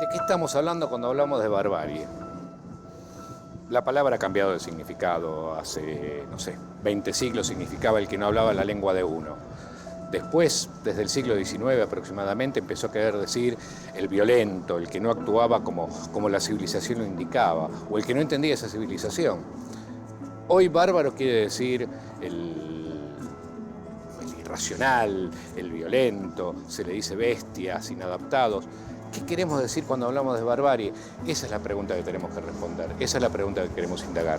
¿De qué estamos hablando cuando hablamos de barbarie? La palabra ha cambiado de significado. Hace, no sé, 20 siglos significaba el que no hablaba la lengua de uno. Después, desde el siglo XIX aproximadamente, empezó a querer decir el violento, el que no actuaba como la civilización lo indicaba, o el que no entendía esa civilización. Hoy bárbaro quiere decir el irracional, el violento, se le dice bestias, inadaptados. ¿Qué queremos decir cuando hablamos de barbarie? Esa es la pregunta que tenemos que responder, esa es la pregunta que queremos indagar.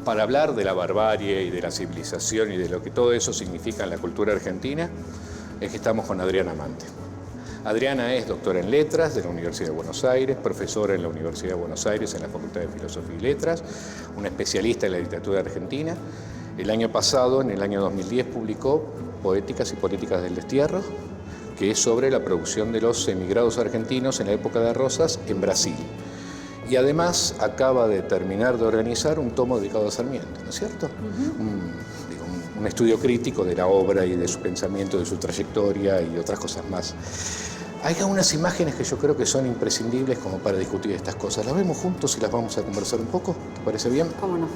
Para hablar de la barbarie y de la civilización y de lo que todo eso significa en la cultura argentina, es que estamos con Adriana Amante. Adriana es doctora en Letras de la Universidad de Buenos Aires, profesora en la Universidad de Buenos Aires en la Facultad de Filosofía y Letras, una especialista en la literatura argentina. El año pasado, en el año 2010, publicó Poéticas y Políticas del Destierro, que es sobre la producción de los emigrados argentinos en la época de Rosas en Brasil. Y además acaba de terminar de organizar un tomo dedicado a Sarmiento, ¿no es cierto? Un estudio crítico de la obra y de su pensamiento, de su trayectoria y otras cosas más. Hay algunas imágenes que yo creo que son imprescindibles como para discutir estas cosas. Las vemos juntos y las vamos a conversar un poco. ¿Te parece bien? ¿Cómo no?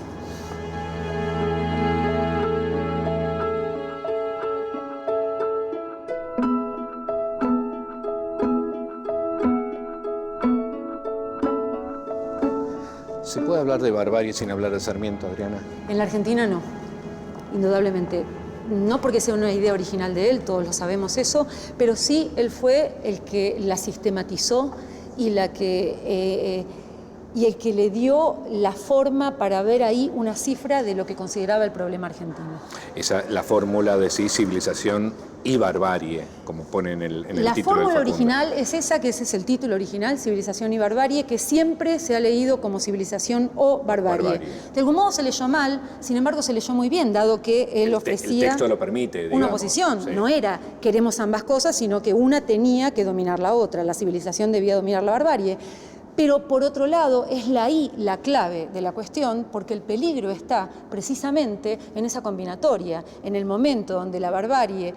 ¿Se puede hablar de barbarie sin hablar de Sarmiento, Adriana? En la Argentina no, indudablemente. No porque sea una idea original de él, todos lo sabemos eso, pero sí él fue el que la sistematizó y el que le dio la forma para ver ahí una cifra de lo que consideraba el problema argentino. La fórmula de sí, civilización y barbarie, como pone en el título. La fórmula del original es esa, que ese es el título original, Civilización y Barbarie, que siempre se ha leído como civilización o barbarie. De algún modo se leyó mal, sin embargo se leyó muy bien, dado que él ofrecía... El texto lo permite, digamos. Una oposición, Sí. No era queremos ambas cosas, sino que una tenía que dominar la otra, la civilización debía dominar la barbarie. Pero por otro lado es ahí la clave de la cuestión, porque el peligro está precisamente en esa combinatoria, en el momento donde la barbarie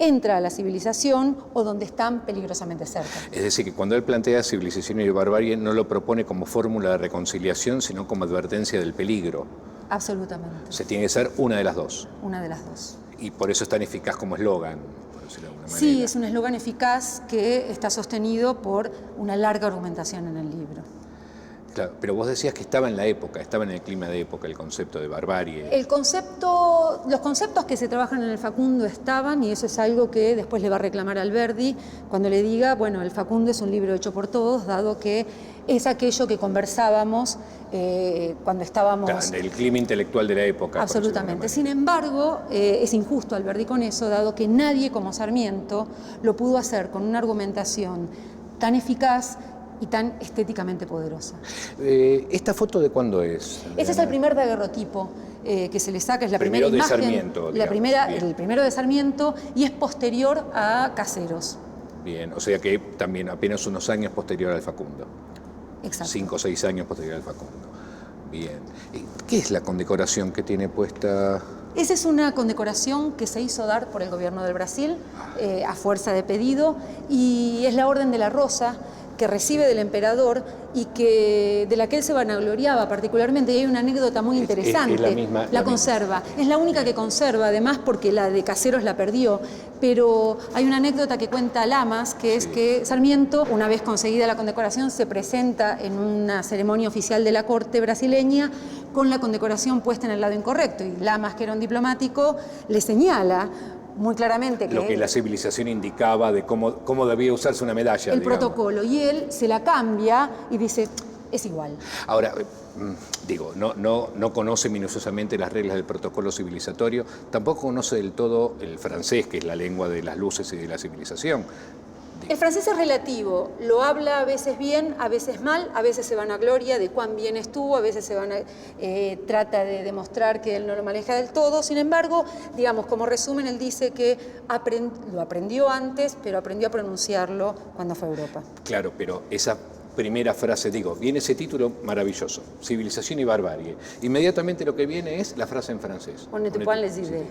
entra a la civilización o donde están peligrosamente cerca. Es decir, que cuando él plantea civilización y barbarie no lo propone como fórmula de reconciliación, sino como advertencia del peligro. Absolutamente. Se tiene que ser una de las dos. Una de las dos. Y por eso es tan eficaz como eslogan, por decirlo de alguna manera. Sí, es un eslogan eficaz que está sostenido por una larga argumentación en el libro. Claro, pero vos decías que estaba en la época, estaba en el clima de época el concepto de barbarie. Los conceptos que se trabajan en el Facundo estaban, y eso es algo que después le va a reclamar Alberdi cuando le diga, bueno, el Facundo es un libro hecho por todos, dado que es aquello que conversábamos cuando estábamos... Claro, el clima intelectual de la época. Absolutamente. Sin embargo, es injusto Alberdi con eso, dado que nadie como Sarmiento lo pudo hacer con una argumentación tan eficaz y tan estéticamente poderosa. ¿Esta foto de cuándo es? Ese es el primer daguerrotipo que se le saca, es la primera Primero de imagen. Sarmiento, digamos. El primero de Sarmiento, y es posterior a Caseros. Bien, o sea que también apenas unos años posterior al Facundo. Exacto. 5 o 6 años posterior al Facundo. Bien. ¿Qué es la condecoración que tiene puesta? Esa es una condecoración que se hizo dar por el gobierno del Brasil a fuerza de pedido, y es la Orden de la Rosa, que recibe del emperador y de la que él se vanagloriaba particularmente. Y hay una anécdota muy interesante. Es la misma. La conserva. Es la única que conserva, además, porque la de Caseros la perdió. Pero hay una anécdota que cuenta Lamas, que es que Sarmiento, una vez conseguida la condecoración, se presenta en una ceremonia oficial de la corte brasileña con la condecoración puesta en el lado incorrecto. Y Lamas, que era un diplomático, le señala muy claramente lo que la civilización indicaba de cómo debía usarse una medalla. El digamos. protocolo, y él se la cambia y dice, es igual. Ahora, digo, no conoce minuciosamente las reglas del protocolo civilizatorio, tampoco conoce del todo el francés, que es la lengua de las luces y de la civilización. El francés es relativo, lo habla a veces bien, a veces mal, a veces se vanagloria de cuán bien estuvo, a veces trata de demostrar que él no lo maneja del todo. Sin embargo, digamos, como resumen, él dice que lo aprendió antes, pero aprendió a pronunciarlo cuando fue a Europa. Claro, pero esa primera frase, viene ese título maravilloso, Civilización y Barbarie. Inmediatamente lo que viene es la frase en francés. On ne te point les idées.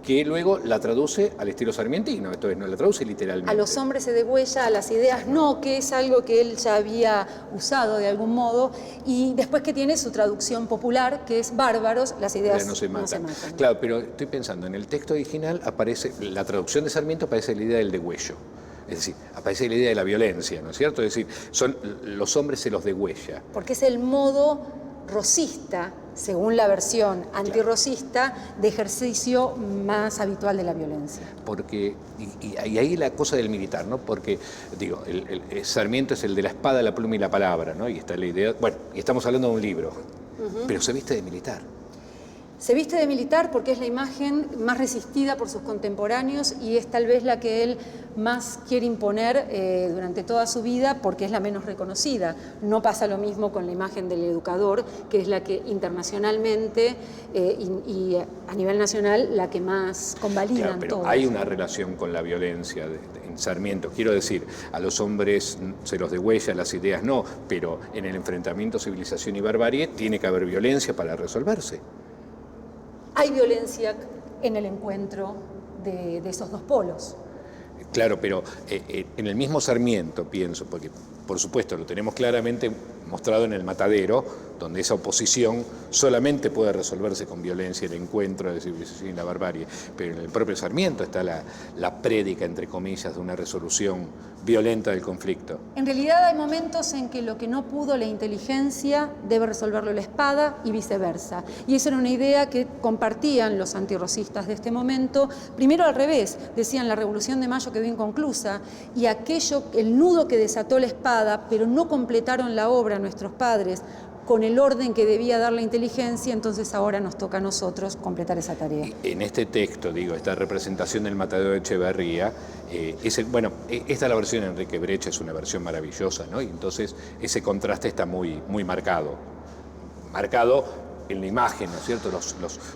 que luego la traduce al estilo sarmientino, esto es, no la traduce literalmente. A los hombres se degüella, a las ideas no, que es algo que él ya había usado de algún modo, y después que tiene su traducción popular, que es bárbaros, las ideas no se matan. No se matan. Claro, pero estoy pensando, en el texto original aparece, la traducción de Sarmiento aparece la idea del degüello. Es decir, aparece la idea de la violencia, ¿no es cierto? Es decir, los hombres se los degüella. Porque es el modo rosista, según la versión antirrosista, de ejercicio más habitual de la violencia. Porque, y ahí la cosa del militar, ¿no? Porque, digo, el Sarmiento es el de la espada, la pluma y la palabra, ¿no? Y está la idea, bueno, y estamos hablando de un libro, pero se viste de militar. Se viste de militar porque es la imagen más resistida por sus contemporáneos y es tal vez la que él más quiere imponer durante toda su vida porque es la menos reconocida. No pasa lo mismo con la imagen del educador, que es la que internacionalmente y a nivel nacional la que más convalidan claro, pero todos. Hay una relación con la violencia en Sarmiento. Quiero decir, a los hombres se los degüella, las ideas no, pero en el enfrentamiento civilización y barbarie tiene que haber violencia para resolverse. Hay violencia en el encuentro de esos dos polos. Claro, pero en el mismo Sarmiento, pienso, porque por supuesto lo tenemos claramente mostrado en el Matadero, donde esa oposición solamente puede resolverse con violencia, el encuentro de la civilización y la barbarie, pero en el propio Sarmiento está la prédica, entre comillas, de una resolución violenta del conflicto. En realidad hay momentos en que lo que no pudo la inteligencia debe resolverlo la espada y viceversa. Y esa era una idea que compartían los antirrosistas de este momento. Primero al revés, decían la Revolución de Mayo quedó inconclusa y aquello, el nudo que desató la espada, pero no completaron la obra nuestros padres con el orden que debía dar la inteligencia, entonces ahora nos toca a nosotros completar esa tarea. En este texto, digo, esta representación del Matadero de Echeverría, esta la versión de Enrique Brecha es una versión maravillosa, ¿no? Y entonces ese contraste está muy, muy marcado. Marcado en la imagen, ¿no es cierto?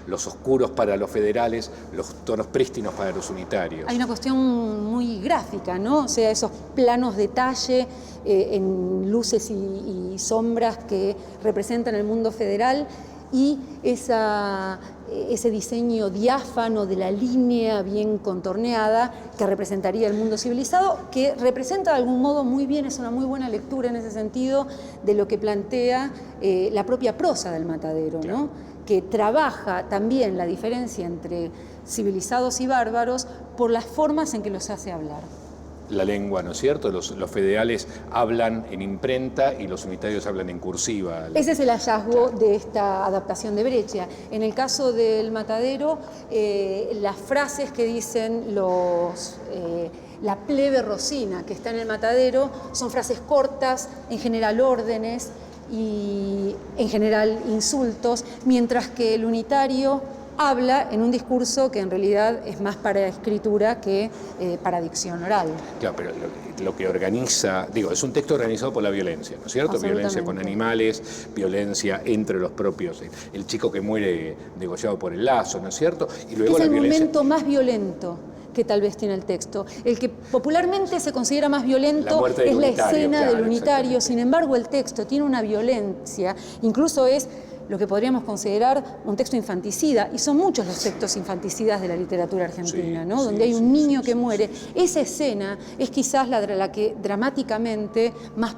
Los oscuros para los federales, los tonos prístinos para los unitarios. Hay una cuestión muy gráfica, ¿no? O sea, esos planos detalle en luces y sombras que representan el mundo federal y ese diseño diáfano de la línea bien contorneada que representaría el mundo civilizado, que representa de algún modo muy bien, es una muy buena lectura en ese sentido de lo que plantea la propia prosa del Matadero, claro, ¿no? Que trabaja también la diferencia entre civilizados y bárbaros por las formas en que los hace hablar. La lengua, ¿no es cierto? Los federales hablan en imprenta y los unitarios hablan en cursiva. Ese es el hallazgo de esta adaptación de Breccia. En el caso del Matadero, las frases que dicen la plebe rosina que está en el Matadero son frases cortas, en general órdenes y en general insultos, mientras que el unitario habla en un discurso que en realidad es más para escritura que para dicción oral. Claro, pero lo que organiza, digo, es un texto organizado por la violencia, ¿no es cierto? Violencia con animales, violencia entre los propios, el chico que muere degollado por el lazo, ¿no es cierto? Y luego es la el violencia... momento más violento que tal vez tiene el texto. El que popularmente se considera más violento es la escena del unitario, sin embargo el texto tiene una violencia, incluso es lo que podríamos considerar un texto infanticida, y son muchos los textos infanticidas de la literatura argentina, ¿no? Donde hay un niño que muere. Esa escena es quizás la que dramáticamente más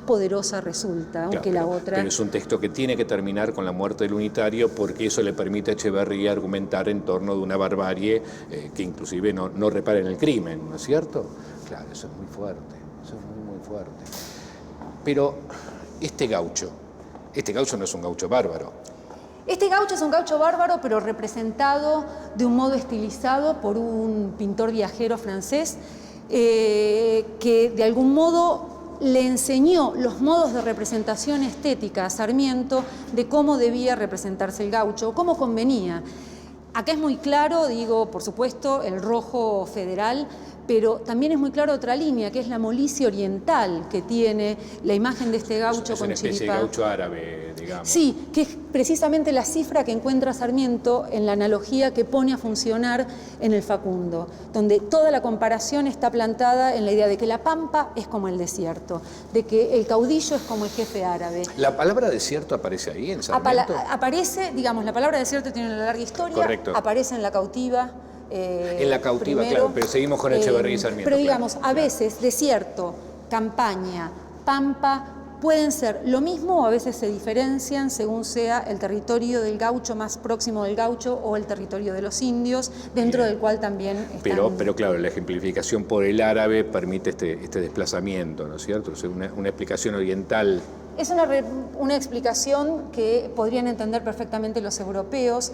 poderosa resulta, aunque la otra... Pero es un texto que tiene que terminar con la muerte del unitario porque eso le permite a Echeverría argumentar en torno de una barbarie que inclusive no repara en el crimen, ¿no es cierto? Claro, eso es muy fuerte, eso es muy, muy fuerte. Pero este gaucho no es un gaucho bárbaro. Este gaucho es un gaucho bárbaro, pero representado de un modo estilizado por un pintor viajero francés que de algún modo le enseñó los modos de representación estética a Sarmiento de cómo debía representarse el gaucho, cómo convenía. Acá es muy claro, digo, por supuesto, el rojo federal, pero también es muy claro otra línea, que es la molicie oriental que tiene la imagen de este gaucho es con una especie chiripá. de gaucho árabe, digamos. Sí, que es precisamente la cifra que encuentra Sarmiento en la analogía que pone a funcionar en el Facundo, donde toda la comparación está plantada en la idea de que la pampa es como el desierto, de que el caudillo es como el jefe árabe. ¿La palabra desierto aparece ahí en Sarmiento? Aparece, digamos, la palabra desierto tiene una larga historia. Correcto. Aparece en La cautiva, En la cautiva, primero, claro, pero seguimos con Echeverría y Sarmiento. Pero digamos, claro, a veces desierto, campaña, pampa, pueden ser lo mismo o a veces se diferencian según sea el territorio del gaucho más próximo del gaucho o el territorio de los indios, dentro del cual también están... Pero claro, la ejemplificación por el árabe permite este desplazamiento, ¿no es cierto? O sea, una explicación oriental. Es una explicación que podrían entender perfectamente los europeos,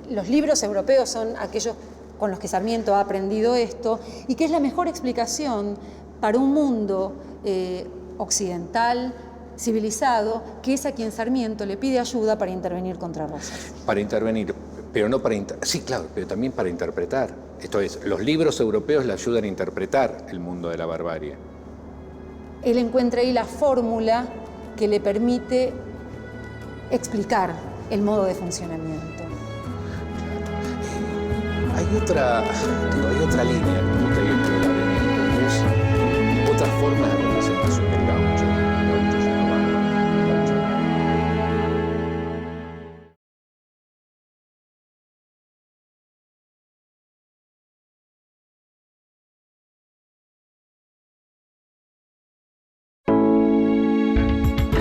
los libros europeos son aquellos con los que Sarmiento ha aprendido esto, y que es la mejor explicación para un mundo occidental, civilizado, que es a quien Sarmiento le pide ayuda para intervenir contra Rosas. Para intervenir, pero no para... Sí, claro, pero también para interpretar. Esto es, los libros europeos le ayudan a interpretar el mundo de la barbarie. Él encuentra ahí la fórmula que le permite explicar el modo de funcionamiento. Hay otra línea que me gustaría explorar en esto, que es otra forma de representación del gaucho.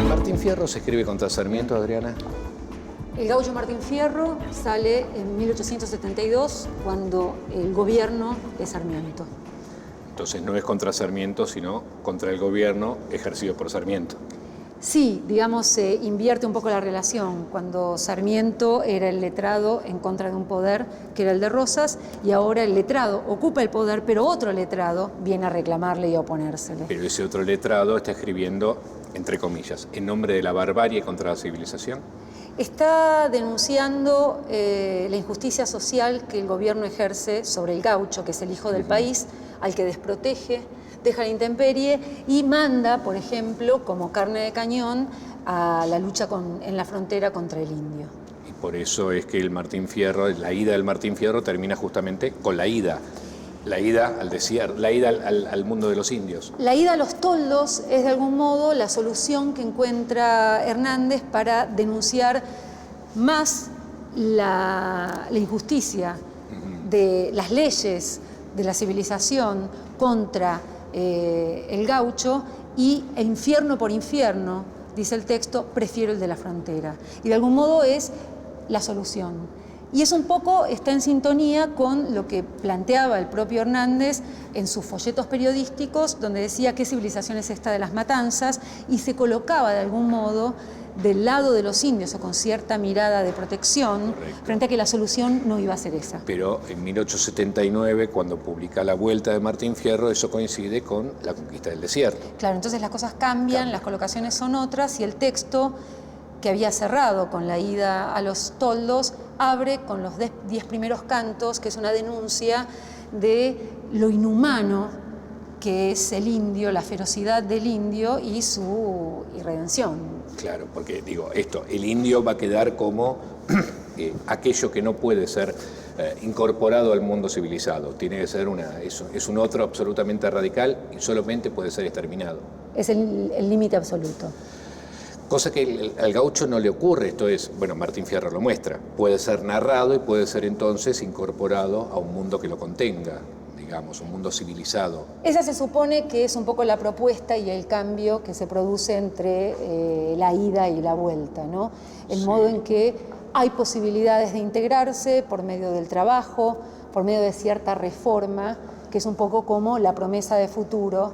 ¿Martín Fierro se escribe contra Sarmiento, Adriana? El gaucho Martín Fierro sale en 1872, cuando el gobierno es Sarmiento. Entonces no es contra Sarmiento, sino contra el gobierno ejercido por Sarmiento. Sí, digamos, se invierte un poco la relación, cuando Sarmiento era el letrado en contra de un poder que era el de Rosas, y ahora el letrado ocupa el poder, pero otro letrado viene a reclamarle y a oponérsele. Pero ese otro letrado está escribiendo, entre comillas, en nombre de la barbarie contra la civilización. Está denunciando la injusticia social que el gobierno ejerce sobre el gaucho, que es el hijo del país, al que desprotege, deja la intemperie y manda, por ejemplo, como carne de cañón, a la lucha en la frontera contra el indio. Y por eso es que el Martín Fierro, la ida del Martín Fierro termina justamente con la ida al desierto, la ida al mundo de los indios. La ida a los toldos es de algún modo la solución que encuentra Hernández para denunciar más la injusticia de las leyes de la civilización contra el gaucho, e infierno por infierno, dice el texto, prefiero el de la frontera. Y de algún modo es la solución. Y eso un poco está en sintonía con lo que planteaba el propio Hernández en sus folletos periodísticos, donde decía qué civilización es esta de las matanzas, y se colocaba de algún modo del lado de los indios o con cierta mirada de protección. Correcto. Frente a que la solución no iba a ser esa. Pero en 1879, cuando publica La Vuelta de Martín Fierro, eso coincide con la conquista del desierto. Claro, entonces las cosas cambian, las colocaciones son otras, y el texto que había cerrado con la ida a los toldos, abre con los 10 primeros cantos, que es una denuncia de lo inhumano que es el indio, la ferocidad del indio y su irredención. Un porque digo, el indio va a quedar como aquello que no puede ser incorporado al mundo civilizado. Tiene que ser es un otro absolutamente radical y solamente puede ser exterminado. Es el límite absoluto. Cosa que al gaucho no le ocurre, esto es, bueno, Martín Fierro lo muestra, puede ser narrado y puede ser entonces incorporado a un mundo que lo contenga, digamos, un mundo civilizado. Esa se supone que es un poco la propuesta y el cambio que se produce entre la ida y la vuelta, ¿no? El modo en que hay posibilidades de integrarse por medio del trabajo, por medio de cierta reforma, que es un poco como la promesa de futuro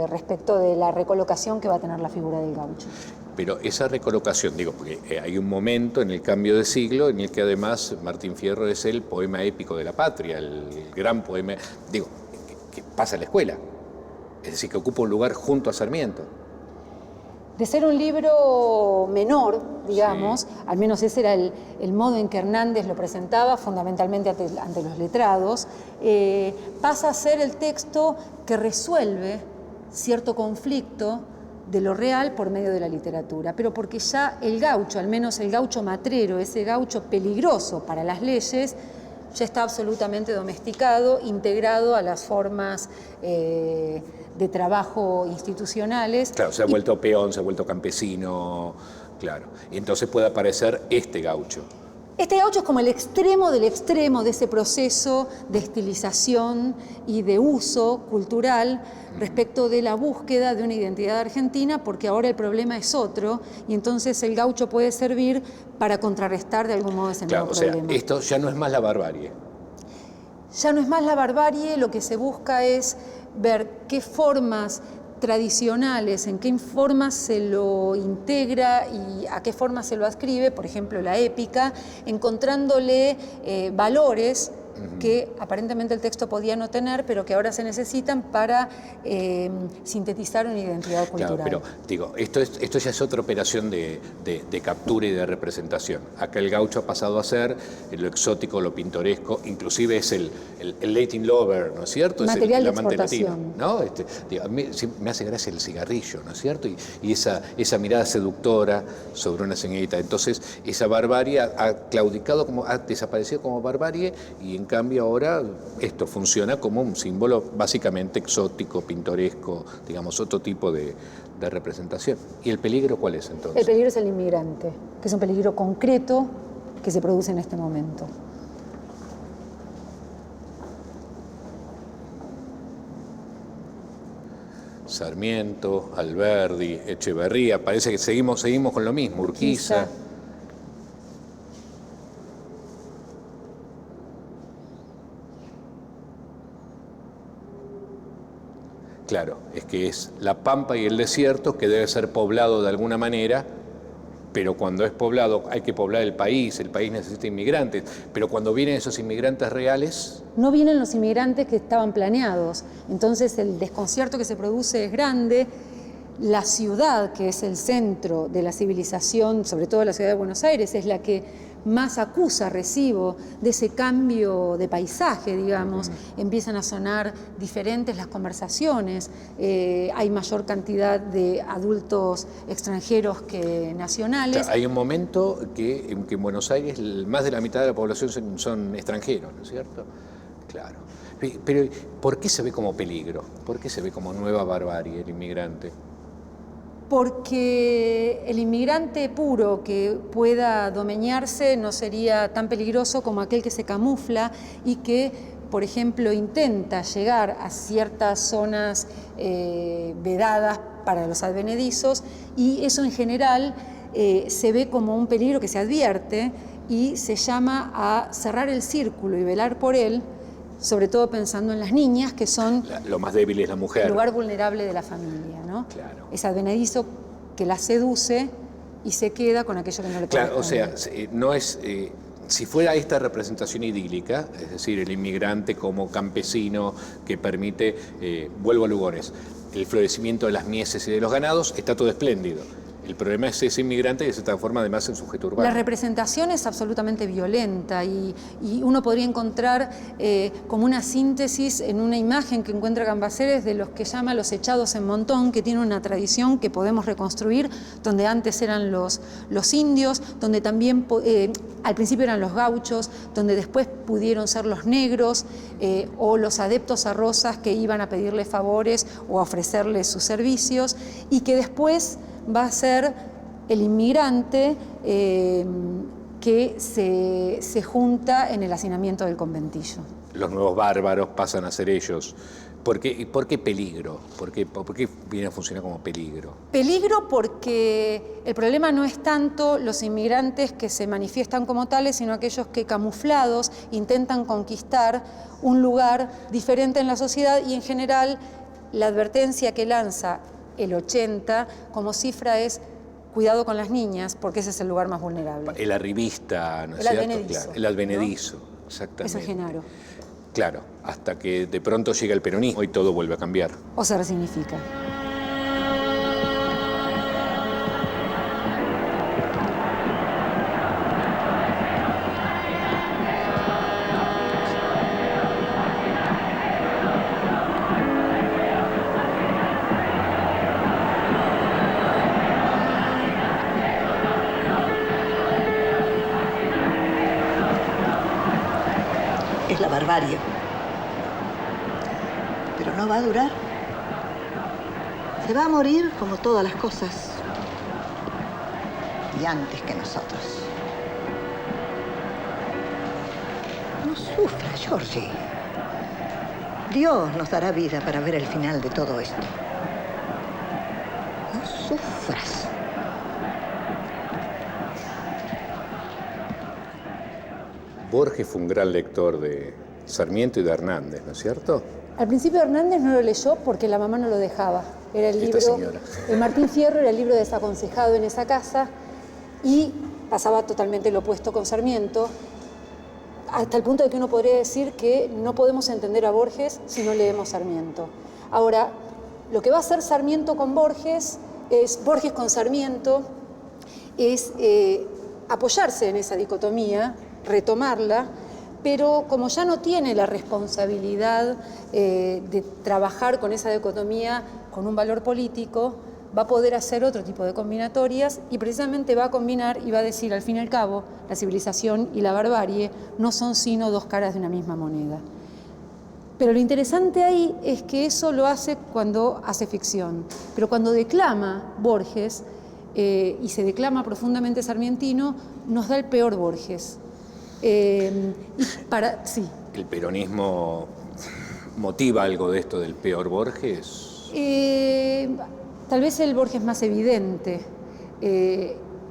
respecto de la recolocación que va a tener la figura del gaucho. Pero esa recolocación, porque hay un momento en el cambio de siglo en el que además Martín Fierro es el poema épico de la patria, el gran poema, que pasa a la escuela, es decir, que ocupa un lugar junto a Sarmiento. De ser un libro menor, digamos, al menos ese era el modo en que Hernández lo presentaba, fundamentalmente ante los letrados, pasa a ser el texto que resuelve cierto conflicto de lo real por medio de la literatura, pero porque ya el gaucho, al menos el gaucho matrero, ese gaucho peligroso para las leyes, ya está absolutamente domesticado, integrado a las formas de trabajo institucionales. Claro, se ha vuelto peón, se ha vuelto campesino, claro. Y entonces puede aparecer este gaucho, Este gaucho es como el extremo del extremo de ese proceso de estilización y de uso cultural respecto de la búsqueda de una identidad argentina, porque ahora el problema es otro, y entonces el gaucho puede servir para contrarrestar de algún modo ese nuevo problema. O sea, esto ya no es más la barbarie. Ya no es más la barbarie, lo que se busca es ver qué formas tradicionales, en qué formas se lo integra y a qué formas se lo adscribe, por ejemplo la épica, encontrándole valores que aparentemente el texto podía no tener, pero que ahora se necesitan para sintetizar una identidad cultural. Claro, pero digo, esto ya es otra operación de captura y de representación. Acá el gaucho ha pasado a ser lo exótico, lo pintoresco, inclusive es el Latin lover, ¿no es cierto? Material es de el amante exportación. latino, ¿no? Digo, a mí me hace gracia el cigarrillo, ¿no es cierto? Y esa mirada seductora sobre una señorita. Entonces, esa barbarie ha claudicado, ha desaparecido como barbarie, y en cambio ahora esto funciona como un símbolo básicamente exótico, pintoresco, digamos, otro tipo de representación. ¿Y el peligro cuál es entonces? El peligro es el inmigrante, que es un peligro concreto que se produce en este momento. Sarmiento, Alberdi, Echeverría, parece que seguimos con lo mismo, Urquiza. Claro, es que es la pampa y el desierto que debe ser poblado de alguna manera, pero cuando es poblado hay que poblar el país necesita inmigrantes, pero cuando vienen esos inmigrantes reales... No vienen los inmigrantes que estaban planeados, entonces el desconcierto que se produce es grande. La ciudad, que es el centro de la civilización, sobre todo la ciudad de Buenos Aires, es la que más acusa recibo de ese cambio de paisaje, digamos. Empiezan a sonar diferentes las conversaciones, hay mayor cantidad de adultos extranjeros que nacionales. O sea, hay un momento en que en Buenos Aires más de la mitad de la población son extranjeros, ¿no es cierto? Claro. Pero ¿por qué se ve como peligro? ¿Por qué se ve como nueva barbarie el inmigrante? Porque el inmigrante puro que pueda domeñarse no sería tan peligroso como aquel que se camufla y que, por ejemplo, intenta llegar a ciertas zonas vedadas para los advenedizos, y eso en general se ve como un peligro que se advierte y se llama a cerrar el círculo y velar por él, sobre todo pensando en las niñas, que son... Lo más débil es la mujer. El lugar vulnerable de la familia, ¿no? Claro. Es advenedizo que la seduce y se queda con aquello que no le corresponde. Claro, o sea, no es... si fuera esta representación idílica, es decir, el inmigrante como campesino que permite, vuelvo a Lugones, el florecimiento de las mieses y de los ganados, está todo espléndido. El problema es ese inmigrante que se transforma además en sujeto urbano. La representación es absolutamente violenta y uno podría encontrar como una síntesis en una imagen que encuentra Cambaceres de los que llama los echados en montón, que tiene una tradición que podemos reconstruir, donde antes eran los indios, donde también al principio eran los gauchos, donde después pudieron ser los negros o los adeptos a Rosas que iban a pedirle favores o a ofrecerle sus servicios, y que después va a ser el inmigrante que se junta en el hacinamiento del conventillo. Los nuevos bárbaros pasan a ser ellos. ¿Por qué peligro? ¿Por qué viene a funcionar como peligro? Peligro porque el problema no es tanto los inmigrantes que se manifiestan como tales, sino aquellos que camuflados intentan conquistar un lugar diferente en la sociedad, y en general la advertencia que lanza el 80 como cifra es: cuidado con las niñas, porque ese es el lugar más vulnerable. El arribista, ¿no es cierto? Advenedizo, claro, el advenedizo, ¿no? Exactamente. Eso es Genaro. Claro, hasta que de pronto llega el peronismo y todo vuelve a cambiar. O se resignifica. Es la barbarie. Pero no va a durar. Se va a morir como todas las cosas. Y antes que nosotros. sufra, Georgie. Dios nos dará vida para ver el final de todo esto. No sufras. Borges fue un gran lector de Sarmiento y de Hernández, ¿no es cierto? Al principio Hernández no lo leyó porque la mamá no lo dejaba. Era el libro, señora. el Martín Fierro era el libro desaconsejado en esa casa y pasaba totalmente lo opuesto con Sarmiento, hasta el punto de que uno podría decir que no podemos entender a Borges si no leemos Sarmiento. Ahora, lo que va a hacer Sarmiento con Borges con Sarmiento, es apoyarse en esa dicotomía, retomarla, pero como ya no tiene la responsabilidad de trabajar con esa dicotomía con un valor político, va a poder hacer otro tipo de combinatorias y precisamente va a combinar y va a decir, al fin y al cabo, la civilización y la barbarie no son sino dos caras de una misma moneda. Pero lo interesante ahí es que eso lo hace cuando hace ficción, pero cuando declama Borges, y se declama profundamente sarmientino, nos da el peor Borges. Sí. ¿El peronismo motiva algo de esto del peor Borges? Tal vez el Borges más evidente.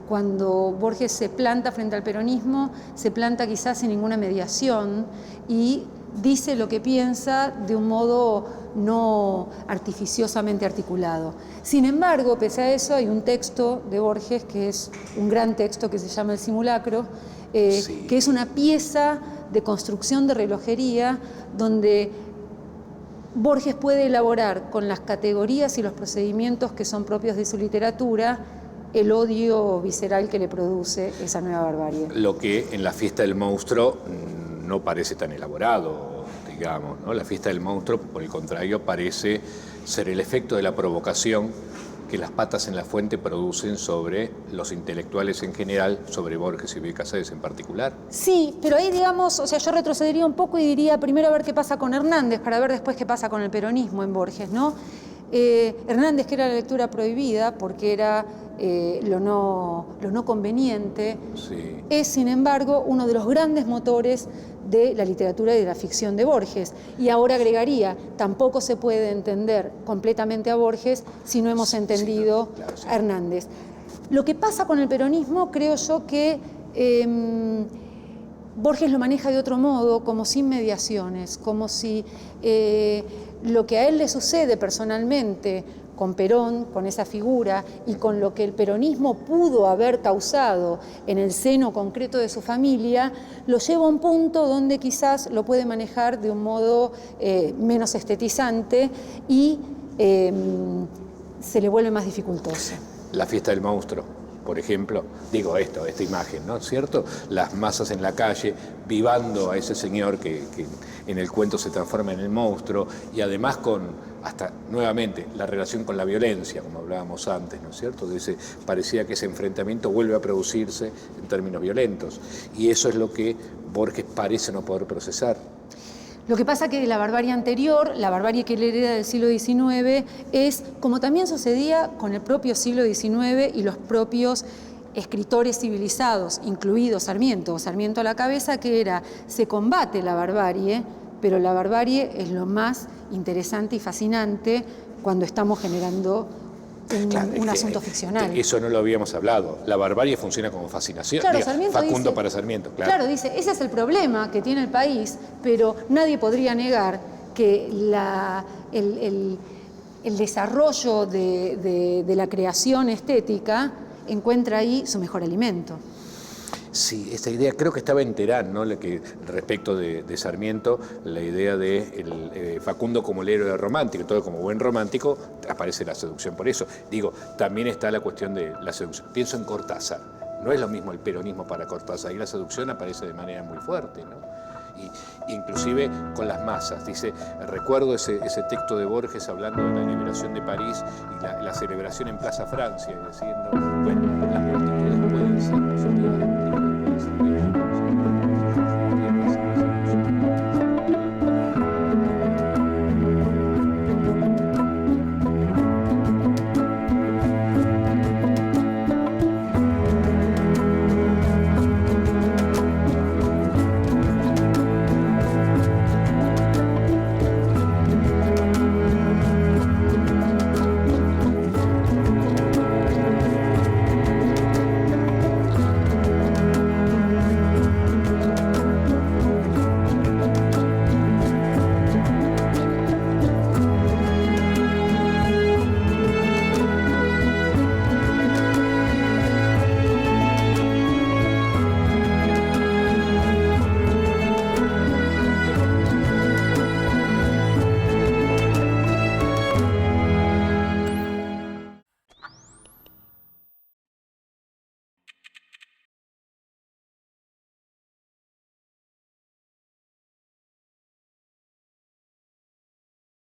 Cuando Borges se planta frente al peronismo, se planta quizás sin ninguna mediación y dice lo que piensa de un modo no artificiosamente articulado. Sin embargo, pese a eso, hay un texto de Borges que es un gran texto que se llama El Simulacro, Sí. que es una pieza de construcción de relojería donde Borges puede elaborar con las categorías y los procedimientos que son propios de su literatura el odio visceral que le produce esa nueva barbarie. Lo que en la fiesta del monstruo no parece tan elaborado, digamos, ¿no? La fiesta del monstruo, por el contrario, parece ser el efecto de la provocación que las patas en la fuente producen sobre los intelectuales en general, sobre Borges y Bioy Casares en particular. Sí, pero ahí, digamos, o sea, yo retrocedería un poco y diría primero a ver qué pasa con Hernández para ver después qué pasa con el peronismo en Borges, ¿no? Hernández, que era la lectura prohibida porque era lo no conveniente, Sí. es, sin embargo, uno de los grandes motores de la literatura y de la ficción de Borges. Y ahora agregaría, tampoco se puede entender completamente a Borges si no hemos entendido claro, sí. a Hernández. Lo que pasa con el peronismo, creo yo que Borges lo maneja de otro modo, como sin mediaciones, como si lo que a él le sucede personalmente con Perón, con esa figura, y con lo que el peronismo pudo haber causado en el seno concreto de su familia, lo lleva a un punto donde quizás lo puede manejar de un modo menos estetizante y se le vuelve más dificultoso. La fiesta del monstruo, por ejemplo, digo esta imagen, ¿no es cierto? Las masas en la calle, vivando a ese señor que en el cuento se transforma en el monstruo, y además con, hasta nuevamente, la relación con la violencia, como hablábamos antes, ¿no es cierto? Parecía que ese enfrentamiento vuelve a producirse en términos violentos, y eso es lo que Borges parece no poder procesar. Lo que pasa que la barbarie anterior, la barbarie que él hereda del siglo XIX, es, como también sucedía con el propio siglo XIX y los propios escritores civilizados, incluido Sarmiento a la cabeza, que era, se combate la barbarie, pero la barbarie es lo más interesante y fascinante cuando estamos generando un asunto ficcional. Eso no lo habíamos hablado. La barbarie funciona como fascinación. Claro, Diga, Sarmiento Facundo dice, para Sarmiento, claro. Claro, dice, ese es el problema que tiene el país, pero nadie podría negar que el desarrollo de la creación estética encuentra ahí su mejor alimento. Sí, esta idea creo que estaba en Terán, ¿no? Respecto de Sarmiento, la idea de Facundo como el héroe romántico, todo como buen romántico, aparece la seducción por eso. Digo, también está la cuestión de la seducción. Pienso en Cortázar, no es lo mismo el peronismo para Cortázar, y la seducción aparece de manera muy fuerte, ¿no? Y inclusive con las masas. Dice, recuerdo ese texto de Borges hablando de la liberación de París y la celebración en Plaza Francia, diciendo, bueno, las multitudes pueden ser positivas.